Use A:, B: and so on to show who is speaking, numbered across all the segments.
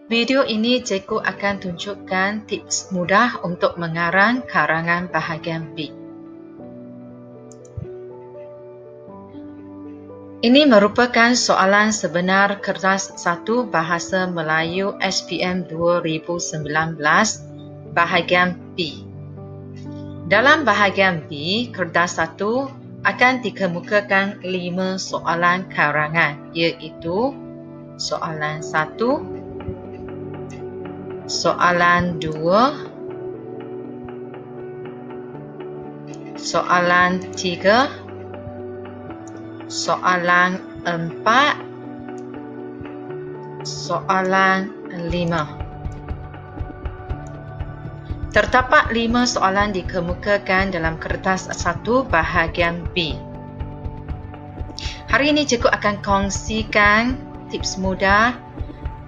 A: Video ini cikgu akan tunjukkan tips mudah untuk mengarang karangan bahagian B. Ini merupakan soalan sebenar kertas 1 Bahasa Melayu SPM 2019 bahagian B. Dalam bahagian B, kertas 1 akan dikemukakan 5 soalan karangan, iaitu soalan 1, soalan 2, soalan 3, soalan 4, soalan 5. Terdapat 5 soalan dikemukakan dalam kertas 1 bahagian B. Hari ini cikgu akan kongsikan tips mudah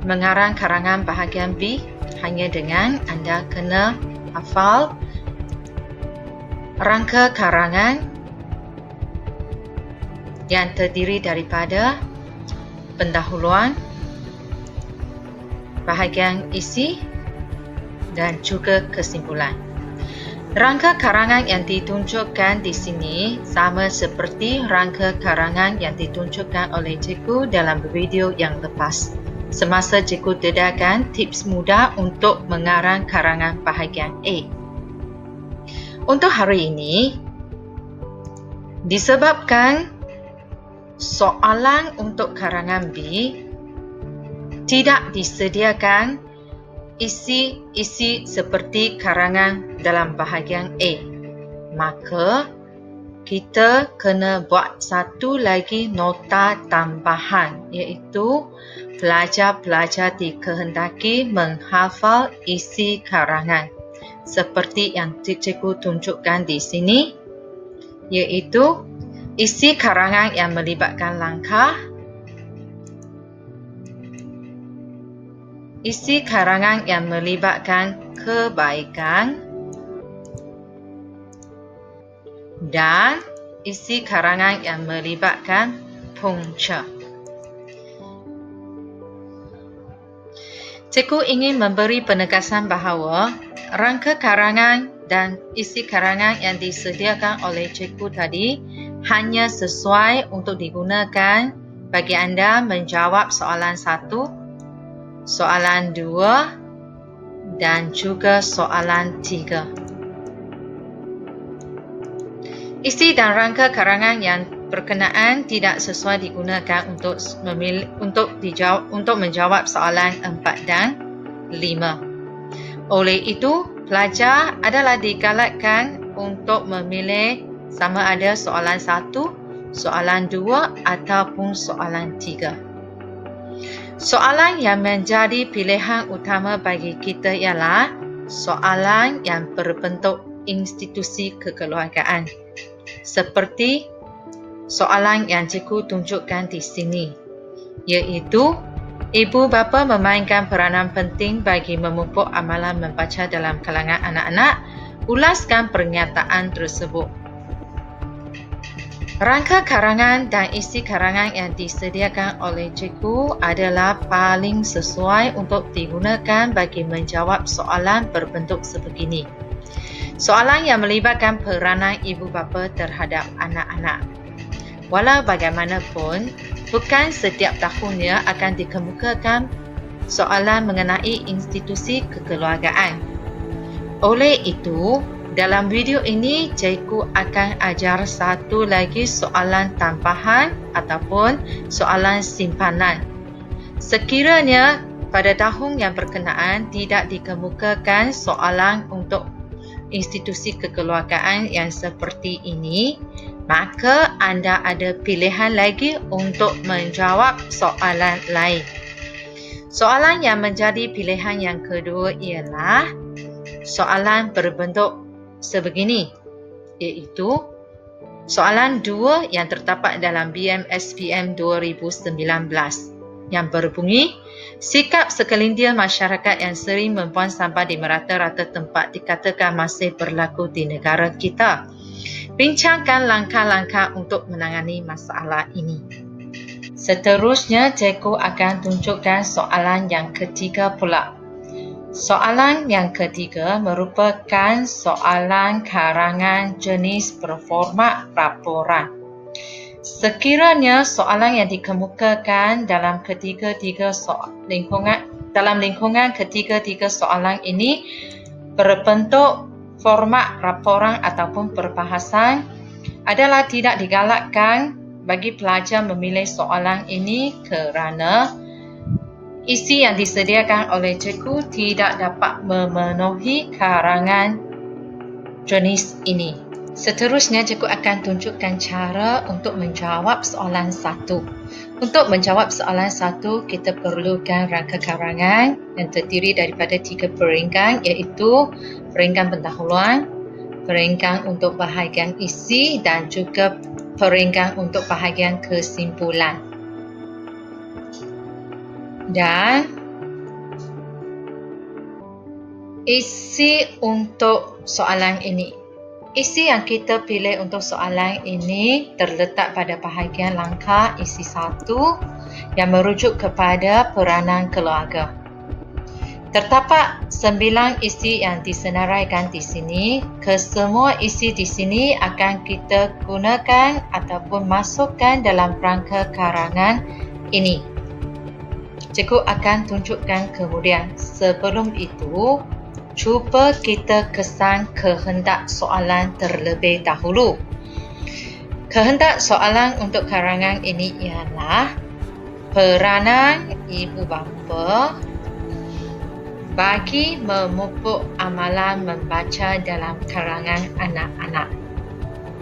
A: mengarang karangan bahagian B hanya dengan anda kena hafal rangka karangan yang terdiri daripada pendahuluan, bahagian isi dan juga kesimpulan. Rangka karangan yang ditunjukkan di sini sama seperti rangka karangan yang ditunjukkan oleh cikgu dalam video yang lepas, semasa cikgu dedahkan tips mudah untuk mengarang karangan bahagian A. Untuk hari ini, disebabkan soalan untuk karangan B tidak disediakan isi seperti karangan dalam bahagian A, maka kita kena buat satu lagi nota tambahan, iaitu pelajar-pelajar dikehendaki menghafal isi karangan seperti yang cikgu tunjukkan di sini, iaitu isi karangan yang melibatkan langkah, isi karangan yang melibatkan kebaikan, dan isi karangan yang melibatkan punca. Cikgu ingin memberi penegasan bahawa rangka karangan dan isi karangan yang disediakan oleh cikgu tadi hanya sesuai untuk digunakan bagi anda menjawab soalan 1, soalan 2 dan juga soalan 3. Isi dan rangka karangan yang berkenaan tidak sesuai digunakan untuk menjawab soalan 4 dan 5. Oleh itu, pelajar adalah digalakkan untuk memilih sama ada soalan 1, soalan 2 ataupun soalan 3. Soalan yang menjadi pilihan utama bagi kita ialah soalan yang berbentuk institusi kekeluargaan, seperti soalan yang cikgu tunjukkan di sini, iaitu ibu bapa memainkan peranan penting bagi memupuk amalan membaca dalam kalangan anak-anak. Ulaskan pernyataan tersebut. Rangka karangan dan isi karangan yang disediakan oleh cikgu adalah paling sesuai untuk digunakan bagi menjawab soalan berbentuk sebegini. Soalan yang melibatkan peranan ibu bapa terhadap anak-anak. Walau bagaimanapun, bukan setiap tahunnya akan dikemukakan soalan mengenai institusi kekeluargaan. Oleh itu, dalam video ini, cikgu akan ajar satu lagi soalan tambahan ataupun soalan simpanan. Sekiranya pada tahun yang berkenaan tidak dikemukakan soalan untuk institusi kekeluargaan yang seperti ini, maka anda ada pilihan lagi untuk menjawab soalan lain. Soalan yang menjadi pilihan yang kedua ialah soalan berbentuk sebegini, iaitu soalan 2 yang terdapat dalam BMSPM 2019 yang berbunyi, sikap sekelintir masyarakat yang sering membuang sampah di merata-rata tempat dikatakan masih berlaku di negara kita. Bincangkan langkah-langkah untuk menangani masalah ini. Seterusnya, cikgu akan tunjukkan soalan yang ketiga pula. Soalan yang ketiga merupakan soalan karangan jenis berformat laporan. Sekiranya soalan yang dikemukakan dalam lingkungan ketiga-tiga soalan ini berbentuk format laporan ataupun perbahasan, adalah tidak digalakkan bagi pelajar memilih soalan ini kerana isi yang disediakan oleh cikgu tidak dapat memenuhi karangan jenis ini. Seterusnya, cikgu akan tunjukkan cara untuk menjawab soalan 1. Untuk menjawab soalan 1, kita perlukan rangka karangan yang terdiri daripada 3 peringkat, iaitu peringkat pendahuluan, peringkat untuk bahagian isi dan juga peringkat untuk bahagian kesimpulan. Dan isi untuk soalan ini. Isi yang kita pilih untuk soalan ini terletak pada bahagian langkah isi 1 yang merujuk kepada peranan keluarga. Terdapat 9 isi yang disenaraikan di sini. Kesemua isi di sini akan kita gunakan ataupun masukkan dalam rangka karangan ini. Cikgu akan tunjukkan kemudian. Sebelum itu, cuba kita kesan kehendak soalan terlebih dahulu. Kehendak soalan untuk karangan ini ialah peranan ibu bapa bagi memupuk amalan membaca dalam kalangan anak-anak.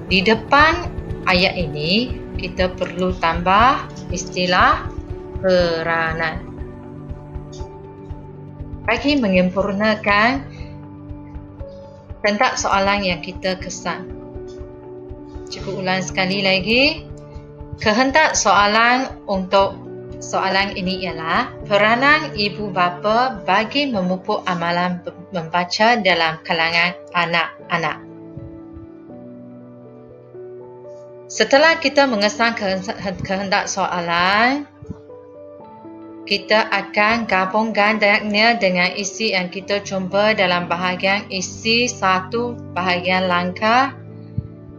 A: Di depan ayat ini, kita perlu tambah istilah peranan bagi menyempurnakan kehendak soalan yang kita kesan. Cikgu ulang sekali lagi. Kehendak soalan untuk soalan ini ialah peranan ibu bapa bagi memupuk amalan membaca dalam kalangan anak-anak. Setelah kita mengesan kehendak soalan, kita akan gabungkannya dengan isi yang kita jumpa dalam bahagian isi 1 bahagian langkah.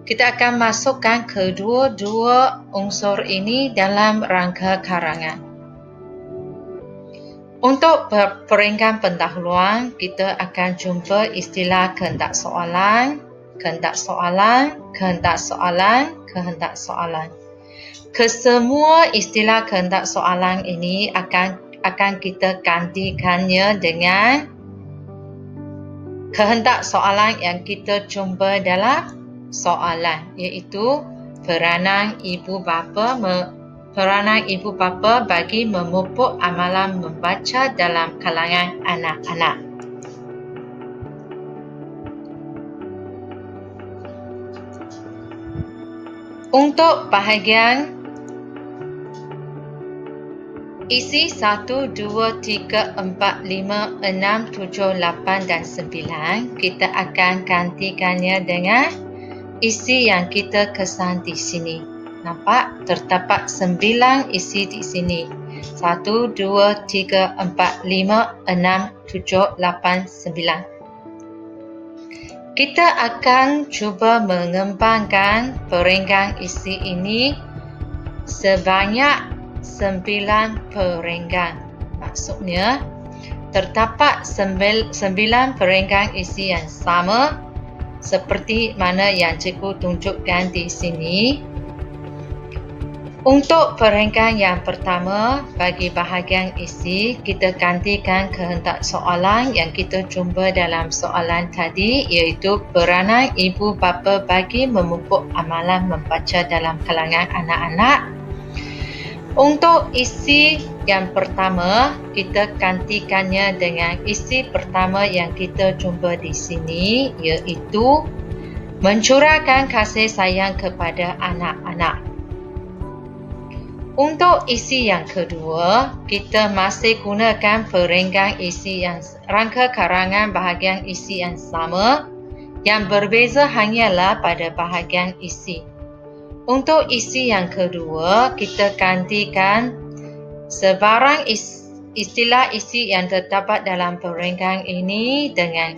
A: Kita akan masukkan kedua-dua unsur ini dalam rangka karangan. Untuk peringkat pendahuluan, kita akan jumpa istilah kehendak soalan, kehendak soalan, kehendak soalan, kehendak soalan. Kesemua istilah kehendak soalan ini akan kita gantikannya dengan kehendak soalan yang kita jumpa dalam soalan, iaitu peranan ibu bapa bagi memupuk amalan membaca dalam kalangan anak-anak. Untuk bahagian isi 1, 2, 3, 4, 5, 6, 7, 8 dan 9, kita akan gantikannya dengan isi yang kita kesan di sini. Nampak? Terdapat 9 isi di sini. 1, 2, 3, 4, 5, 6, 7, 8, 9. Kita akan cuba mengembangkan peringkat isi ini sebanyak 9 peringkat. Maksudnya, terdapat 9 peringkat isi yang sama seperti mana yang cikgu tunjukkan di sini. Untuk peringkat yang pertama, bagi bahagian isi, kita gantikan kehendak soalan yang kita jumpa dalam soalan tadi, iaitu peranan ibu bapa bagi memupuk amalan membaca dalam kalangan anak-anak. Untuk isi yang pertama, kita gantikannya dengan isi pertama yang kita jumpa di sini, iaitu mencurahkan kasih sayang kepada anak-anak. Untuk isi yang kedua, kita masih gunakan peringkat isi yang rangka karangan bahagian isi yang sama, yang berbeza hanyalah pada bahagian isi. Untuk isi yang kedua, kita gantikan sebarang istilah isi yang terdapat dalam perenggan ini dengan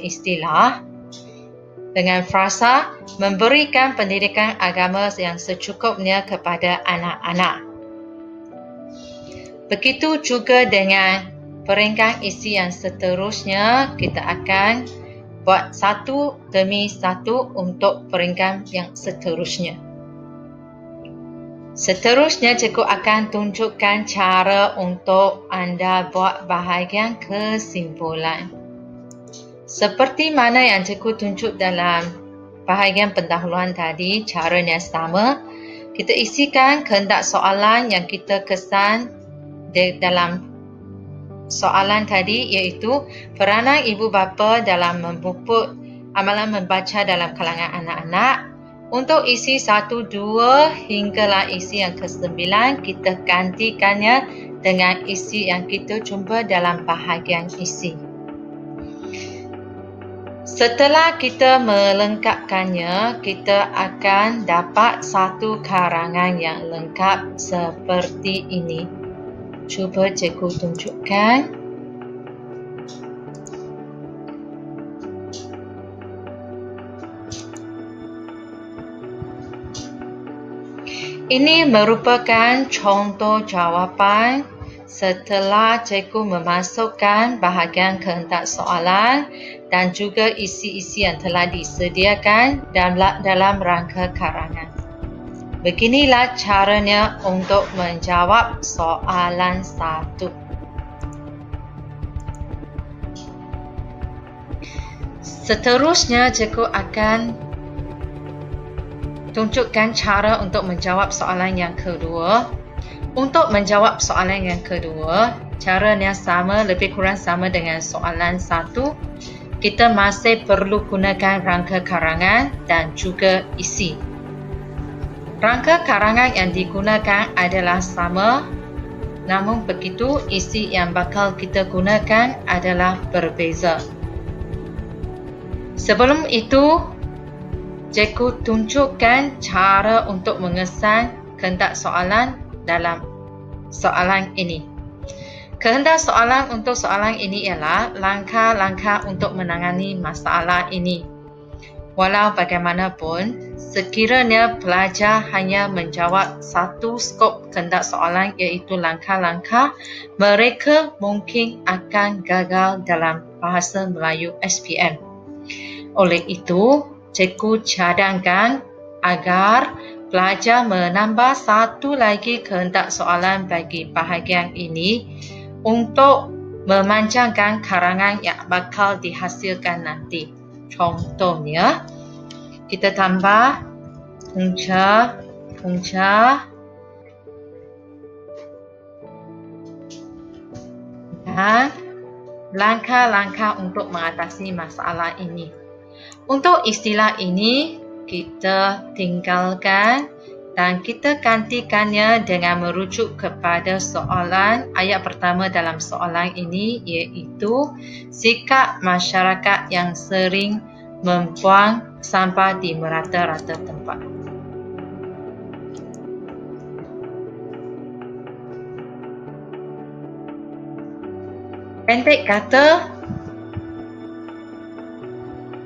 A: frasa memberikan pendidikan agama yang secukupnya kepada anak-anak. Begitu juga dengan perenggan isi yang seterusnya, kita akan buat satu demi satu untuk perenggan yang seterusnya. Seterusnya, cikgu akan tunjukkan cara untuk anda buat bahagian kesimpulan. Seperti mana yang cikgu tunjuk dalam bahagian pendahuluan tadi, caranya sama. Kita isikan kehendak soalan yang kita kesan dalam soalan tadi, iaitu peranan ibu bapa dalam memuput amalan membaca dalam kalangan anak-anak. Untuk isi 1, 2 hinggalah isi yang ke-9, kita gantikannya dengan isi yang kita jumpa dalam bahagian isi. Setelah kita melengkapkannya, kita akan dapat satu karangan yang lengkap seperti ini. Cuba cikgu tunjukkan. Ini merupakan contoh jawapan setelah cikgu memasukkan bahagian kehendak soalan dan juga isi-isi yang telah disediakan dalam rangka karangan. Beginilah caranya untuk menjawab soalan 1. Seterusnya, cikgu akan tunjukkan cara untuk menjawab soalan yang kedua. Untuk menjawab soalan yang kedua, caranya sama, lebih kurang sama dengan soalan 1. Kita masih perlu gunakan rangka karangan dan juga isi. Rangka karangan yang digunakan adalah sama, namun begitu isi yang bakal kita gunakan adalah berbeza. Sebelum itu, cikgu tunjukkan cara untuk mengesan kehendak soalan dalam soalan ini. Kehendak soalan untuk soalan ini ialah langkah-langkah untuk menangani masalah ini. Walau bagaimanapun, sekiranya pelajar hanya menjawab satu skop kehendak soalan, iaitu langkah-langkah, mereka mungkin akan gagal dalam bahasa Melayu SPM. Oleh itu, cikgu cadangkan agar pelajar menambah satu lagi kehendak soalan bagi bahagian ini untuk memanjangkan karangan yang bakal dihasilkan nanti. Contohnya, kita tambah punca dan langkah-langkah untuk mengatasi masalah ini. Untuk istilah ini, kita tinggalkan dan kita gantikannya dengan merujuk kepada soalan ayat pertama dalam soalan ini, iaitu sikap masyarakat yang sering membuang sampah di merata-rata tempat. Pendek kata,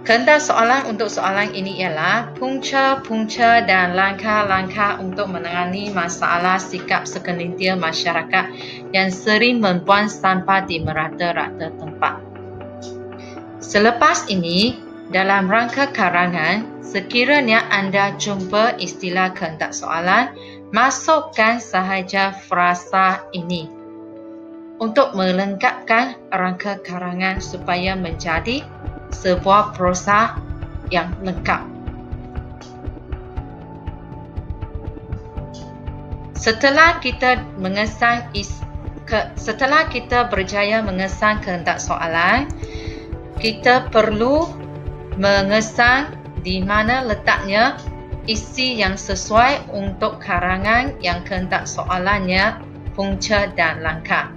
A: kehendak soalan untuk soalan ini ialah punca-punca dan langkah-langkah untuk menangani masalah sikap segelintir masyarakat yang sering membuang sampah di merata-rata tempat. Selepas ini, dalam rangka karangan, sekiranya anda jumpa istilah kehendak soalan, masukkan sahaja frasa ini untuk melengkapkan rangka karangan supaya menjadi sebuah prosa yang lengkap. Setelah kita berjaya mengesan kehendak soalan, kita perlu mengesan di mana letaknya isi yang sesuai untuk karangan yang kehendak soalannya, punca dan langkah.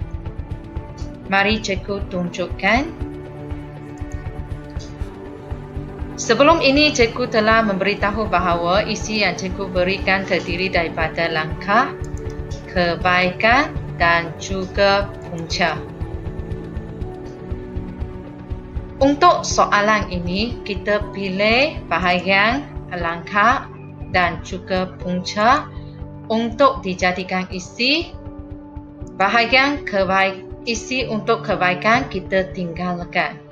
A: Mari cikgu tunjukkan. Sebelum ini, cikgu telah memberitahu bahawa isi yang cikgu berikan terdiri daripada langkah, kebaikan dan juga punca. Untuk soalan ini, kita pilih bahagian langkah dan juga punca untuk dijadikan isi. Bahagian isi untuk kebaikan kita tinggalkan.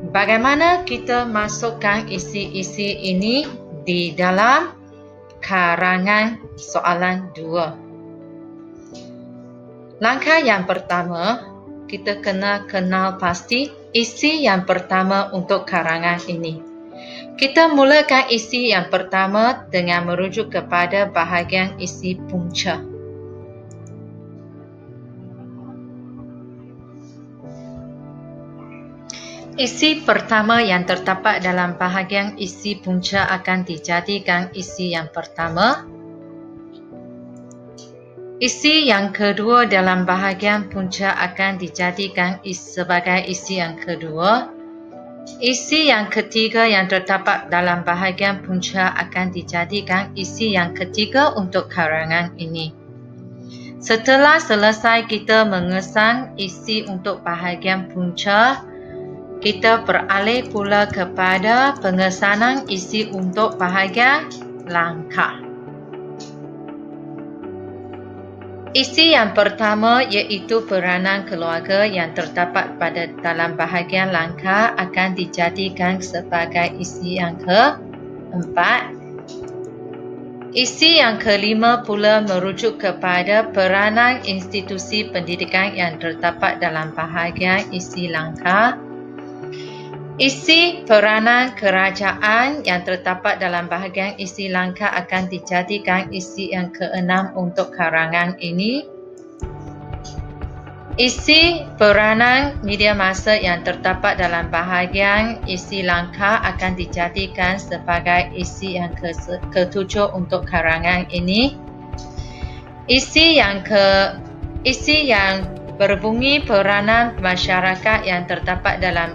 A: Bagaimana kita masukkan isi-isi ini di dalam karangan soalan 2? Langkah yang pertama, kita kena kenal pasti isi yang pertama untuk karangan ini. Kita mulakan isi yang pertama dengan merujuk kepada bahagian isi punca. Isi pertama yang terdapat dalam bahagian isi punca akan dijadikan isi yang pertama. Isi yang kedua dalam bahagian punca akan dijadikan sebagai isi yang kedua. Isi yang ketiga yang terdapat dalam bahagian punca akan dijadikan isi yang ketiga untuk karangan ini. Setelah selesai kita mengesan isi untuk bahagian punca, kita beralih pula kepada pengesanan isi untuk bahagian langkah. Isi yang pertama iaitu peranan keluarga yang terdapat pada dalam bahagian langkah akan dijadikan sebagai isi yang keempat. Isi yang kelima pula merujuk kepada peranan institusi pendidikan yang terdapat dalam bahagian isi langkah. Isi peranan kerajaan yang terdapat dalam bahagian isi langkah akan dijadikan isi yang keenam untuk karangan ini. Isi peranan media massa yang terdapat dalam bahagian isi langkah akan dijadikan sebagai isi yang ketujuh untuk karangan ini. Isi yang berbunyi peranan masyarakat yang terdapat dalam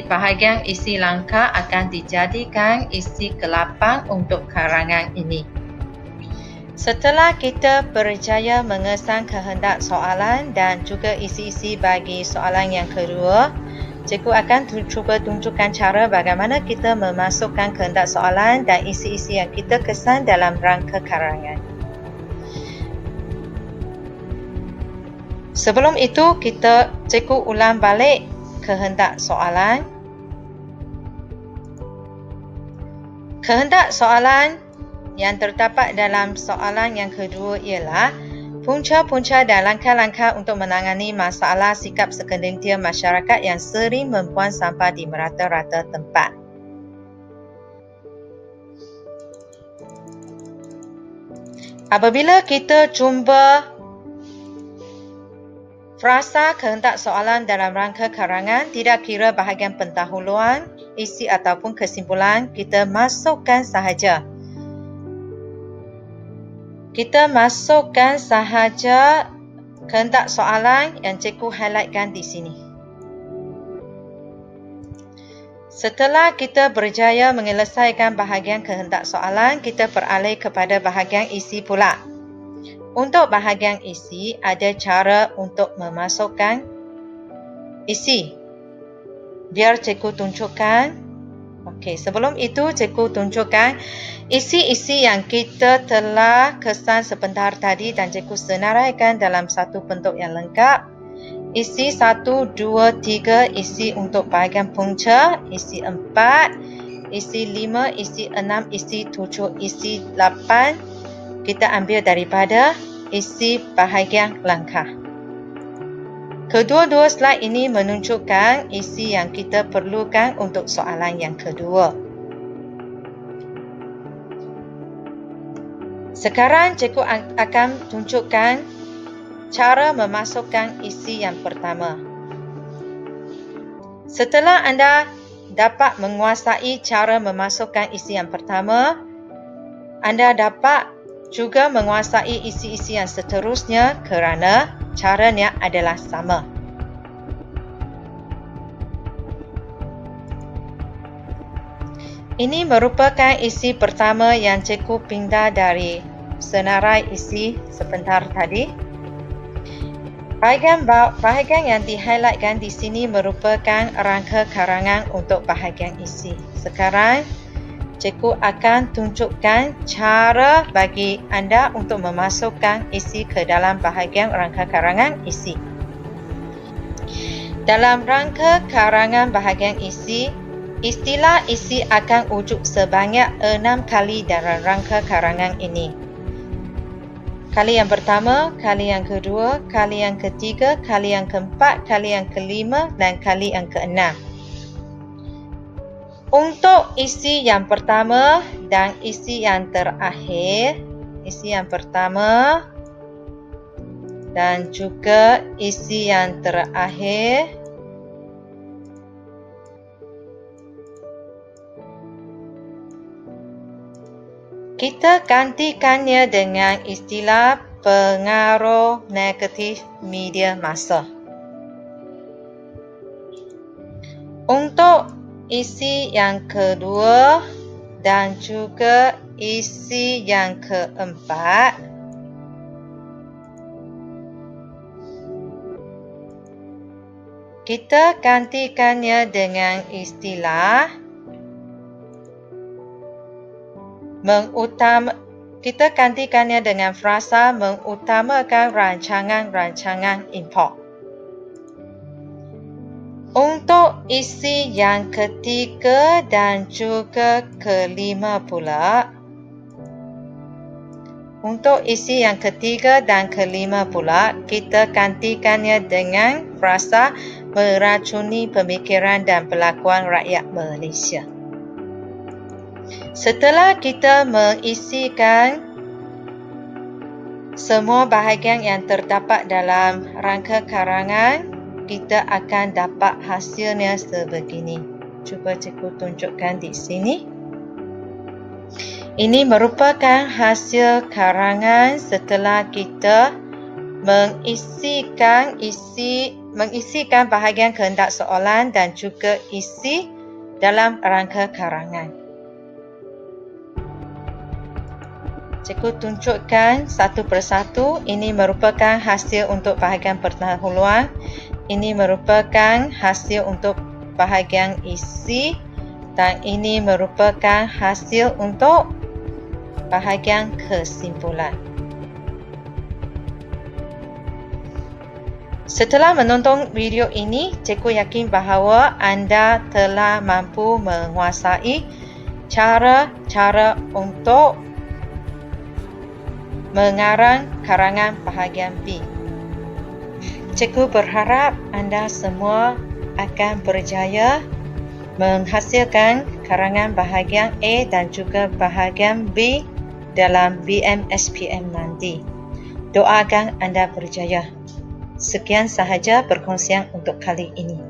A: bahagian isi langkah akan dijadikan isi ke-8 untuk karangan ini. Setelah kita berjaya mengesan kehendak soalan dan juga isi-isi bagi soalan yang kedua, cikgu akan cuba tunjukkan cara bagaimana kita memasukkan kehendak soalan dan isi-isi yang kita kesan dalam rangka karangan. Sebelum itu, cikgu ulang balik kehendak soalan. Kehendak soalan yang terdapat dalam soalan yang kedua ialah punca-punca dan langkah-langkah untuk menangani masalah sikap sekelintir masyarakat yang sering membuang sampah di merata-rata tempat. Apabila kita jumpa frasa kehendak soalan dalam rangka karangan, tidak kira bahagian pendahuluan, isi ataupun kesimpulan, kita masukkan sahaja. Kita masukkan sahaja kehendak soalan yang cikgu highlightkan di sini. Setelah kita berjaya menyelesaikan bahagian kehendak soalan, kita beralih kepada bahagian isi pula. Untuk bahagian isi, ada cara untuk memasukkan isi. Biar cikgu tunjukkan. Okey, sebelum itu cikgu tunjukkan isi-isi yang kita telah kesan sebentar tadi dan cikgu senaraikan dalam satu bentuk yang lengkap. Isi 1, 2, 3, isi untuk bahagian punca, isi 4, isi 5, isi 6, isi 7, isi 8. Kita ambil daripada isi bahagian langkah. Kedua-dua slide ini menunjukkan isi yang kita perlukan untuk soalan yang kedua. Sekarang cikgu akan tunjukkan cara memasukkan isi yang pertama. Setelah anda dapat menguasai cara memasukkan isi yang pertama, anda dapat juga menguasai isi-isi yang seterusnya kerana caranya adalah sama. Ini merupakan isi pertama yang cikgu pindah dari senarai isi sebentar tadi. Bahagian yang di-highlightkan di sini merupakan rangka karangan untuk bahagian isi. Sekarang, cikgu akan tunjukkan cara bagi anda untuk memasukkan isi ke dalam bahagian rangka karangan isi. Dalam rangka karangan bahagian isi, istilah isi akan wujud sebanyak 6 kali dalam rangka karangan ini. Kali yang pertama, kali yang kedua, kali yang ketiga, kali yang keempat, kali yang kelima dan kali yang keenam. Untuk isi yang pertama dan isi yang terakhir, isi yang pertama dan juga isi yang terakhir, kita gantikannya dengan istilah pengaruh negatif media massa. Untuk isi yang kedua dan juga isi yang keempat, kita gantikannya dengan istilah kita gantikannya dengan frasa mengutamakan rancangan-rancangan import. Untuk isi yang ketiga dan juga kelima pula, kita gantikannya dengan frasa meracuni pemikiran dan perlakuan rakyat Malaysia. Setelah kita mengisikan semua bahagian yang terdapat dalam rangka karangan, kita akan dapat hasilnya sebegini. Cuba cikgu tunjukkan di sini. Ini merupakan hasil karangan setelah kita mengisikan bahagian kehendak soalan dan juga isi dalam rangka karangan. Cikgu tunjukkan satu persatu. Ini merupakan hasil untuk bahagian pendahuluan. Ini merupakan hasil untuk bahagian isi. Dan ini merupakan hasil untuk bahagian kesimpulan. Setelah menonton video ini, cikgu yakin bahawa anda telah mampu menguasai cara-cara untuk mengarang karangan bahagian B. Cikgu berharap anda semua akan berjaya menghasilkan karangan bahagian A dan juga bahagian B dalam BMSPM nanti. Doakan anda berjaya. Sekian sahaja perkongsian untuk kali ini.